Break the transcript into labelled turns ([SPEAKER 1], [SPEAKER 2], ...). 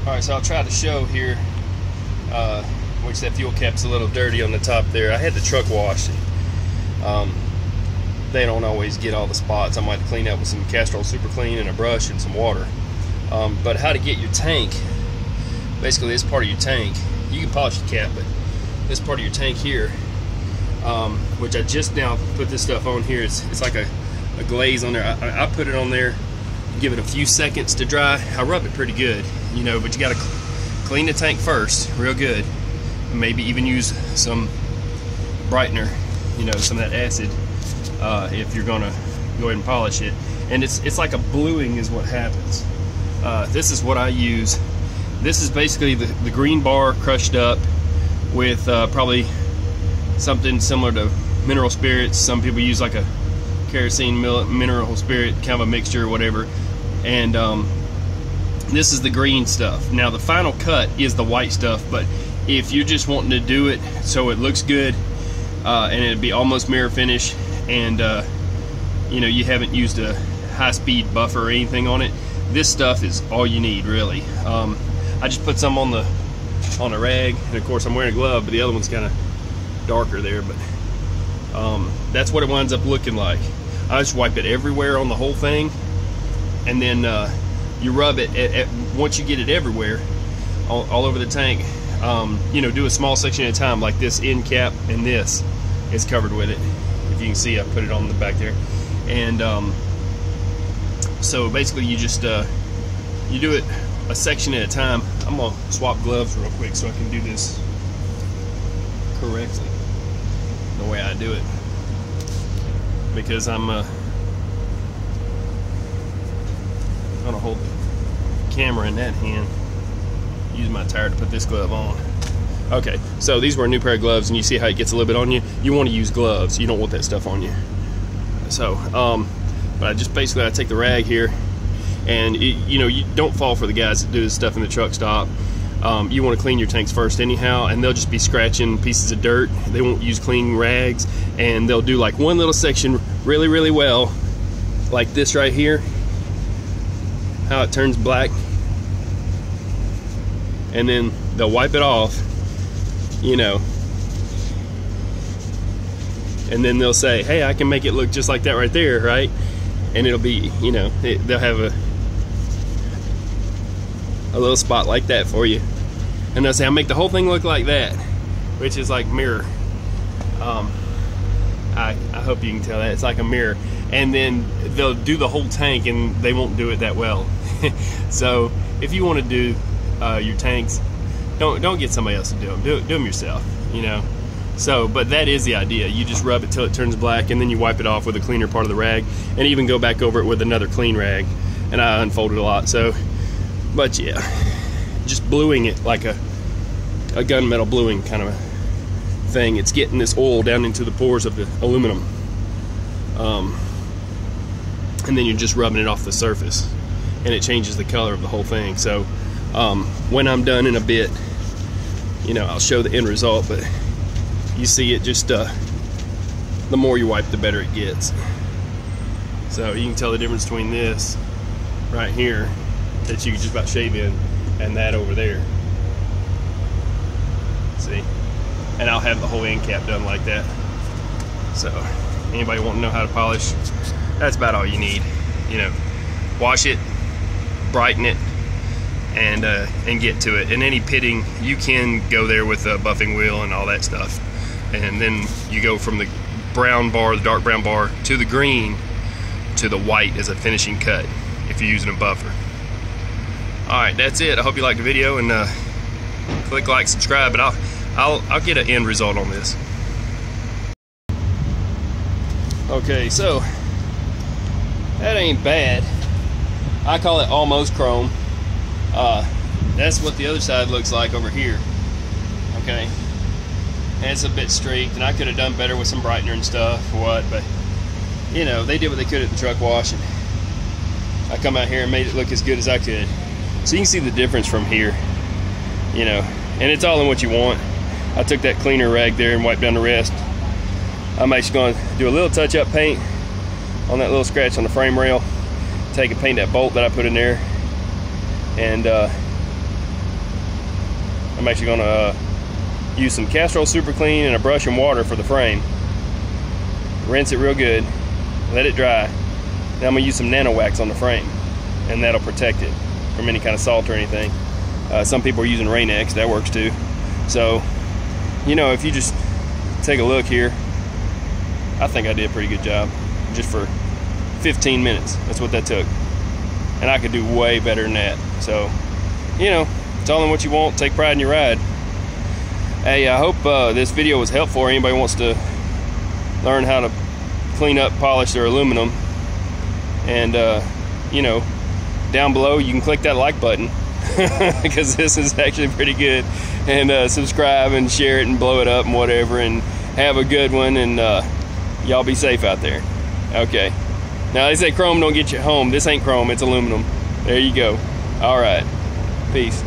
[SPEAKER 1] Alright, so I'll try to show here, which that fuel cap's a little dirty on the top there. I had the truck washed, and they don't always get all the spots. I might clean up with some Castrol Super Clean and a brush and some water. But how to get your tank, basically this part of your tank, you can polish the cap, but this part of your tank here, which I just now put this stuff on here, it's like a glaze on there. I put it on there, give it a few seconds to dry. I rub it pretty good, you know, but you got to clean the tank first real good, and maybe even use some brightener, you know, some of that acid, if you're gonna go ahead and polish it. And it's like a bluing is what happens. This is what I use. This is basically the green bar crushed up with probably something similar to mineral spirits. Some people use like a kerosene mineral spirit, kind of a mixture or whatever. And this is the green stuff. Now the final cut is the white stuff, but if you're just wanting to do it so it looks good, and it'd be almost mirror finish, and you know, you haven't used a high-speed buffer or anything on it, this stuff is all you need, really. I just put some on a rag, and of course I'm wearing a glove, but the other one's kind of darker there, but that's what it winds up looking like. I just wipe it everywhere on the whole thing, and then you rub it once you get it everywhere, all over the tank. You know, do a small section at a time, like this end cap, and this is covered with it. If you can see, I put it on the back there. And so basically you just you do it a section at a time. I'm gonna swap gloves real quick so I can do this correctly the way I do it, because I'm gonna hold the camera in that hand, use my tire to put this glove on. Okay, so these were a new pair of gloves, and you see how it gets a little bit on you. You want to use gloves, you don't want that stuff on you. So but I just basically, I take the rag here, and you know, you don't fall for the guys that do this stuff in the truck stop. You want to clean your tanks first anyhow, and they'll just be scratching pieces of dirt. They won't use clean rags, and they'll do like one little section really, really well, like this right here, how it turns black, and then they'll wipe it off, you know, and then they'll say, hey, I can make it look just like that right there, right? And it'll be, you know, they'll have a little spot like that for you, and they'll say, I'll make the whole thing look like that, which is like mirror. I hope you can tell that it's like a mirror. And then they'll do the whole tank, and they won't do it that well. So if you want to do your tanks, don't get somebody else to do them. Do them yourself, you know. So, but that is the idea. You just rub it till it turns black, and then you wipe it off with a cleaner part of the rag, and even go back over it with another clean rag. And I unfolded a lot, so, but yeah, just bluing it like a gunmetal bluing kind of a thing. It's getting this oil down into the pores of the aluminum, and then you're just rubbing it off the surface, and it changes the color of the whole thing. So when I'm done in a bit, you know, I'll show the end result, but you see it just the more you wipe, the better it gets. So you can tell the difference between this right here that you can just about shave in, and that over there. See? And I'll have the whole end cap done like that. So anybody want to know how to polish, that's about all you need. You know, wash it, brighten it, and get to it. And any pitting, you can go there with a buffing wheel and all that stuff. And then you go from the brown bar, the dark brown bar, to the green, to the white as a finishing cut if you're using a buffer. Alright, that's it. I hope you liked the video, and click like, subscribe, but I'll get an end result on this. Okay, so that ain't bad. I call it almost chrome. That's what the other side looks like over here. Okay, and it's a bit streaked, and I could have done better with some brightener and stuff or what, but you know, they did what they could at the truck wash, and I come out here and made it look as good as I could. So you can see the difference from here, you know, and it's all in what you want. I took that cleaner rag there and wiped down the rest. I'm actually going to do a little touch-up paint on that little scratch on the frame rail. Take and paint that bolt that I put in there, and I'm actually going to use some Castrol Super Clean and a brush and water for the frame. Rinse it real good, let it dry. Now I'm going to use some Nano Wax on the frame, and that'll protect it from any kind of salt or anything. Some people are using Rain-X, that works too. So, you know, if you just take a look here, I think I did a pretty good job just for 15 minutes. That's what that took. And I could do way better than that. So, you know, it's all in what you want. Take pride in your ride. Hey, I hope this video was helpful for anybody who wants to learn how to clean up, polish their aluminum. And, you know, down below you can click that like button because this is actually pretty good. And subscribe and share it and blow it up and whatever. And have a good one. And y'all be safe out there. Okay. Now they say chrome don't get you home. This ain't chrome, it's aluminum. There you go. All right. Peace.